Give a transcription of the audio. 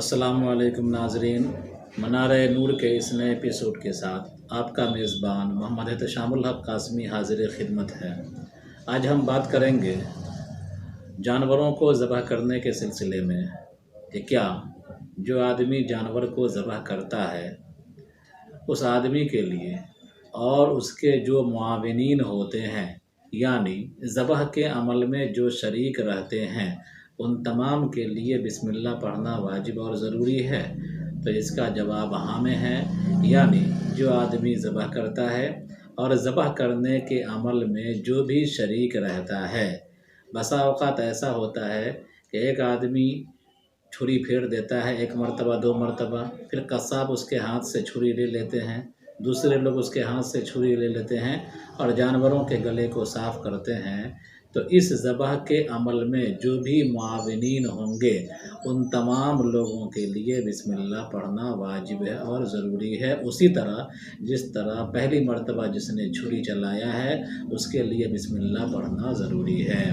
السلام علیکم ناظرین، منارہ نور کے اس نئے ایپیسوڈ کے ساتھ آپ کا میزبان محمد احتشام الحق قاسمی حاضر خدمت ہے۔ آج ہم بات کریں گے جانوروں کو ذبح کرنے کے سلسلے میں کہ کیا جو آدمی جانور کو ذبح کرتا ہے اس آدمی کے لیے اور اس کے جو معاونین ہوتے ہیں، یعنی ذبح کے عمل میں جو شریک رہتے ہیں، ان تمام کے لیے بسم اللہ پڑھنا واجب اور ضروری ہے؟ تو اس کا جواب ہاں میں ہے، یعنی جو آدمی ذبح کرتا ہے اور ذبح کرنے کے عمل میں جو بھی شریک رہتا ہے۔ بسا اوقات ایسا ہوتا ہے کہ ایک آدمی چھری پھیر دیتا ہے 1 مرتبہ 2 مرتبہ، پھر قصاب اس کے ہاتھ سے چھری لے لیتے ہیں، دوسرے لوگ اس کے ہاتھ سے چھری لے لیتے ہیں اور جانوروں کے گلے کو صاف کرتے ہیں۔ تو اس ذبح کے عمل میں جو بھی معاونین ہوں گے ان تمام لوگوں کے لیے بسم اللہ پڑھنا واجب ہے اور ضروری ہے، اسی طرح جس طرح پہلی مرتبہ جس نے چھری چلایا ہے اس کے لیے بسم اللہ پڑھنا ضروری ہے۔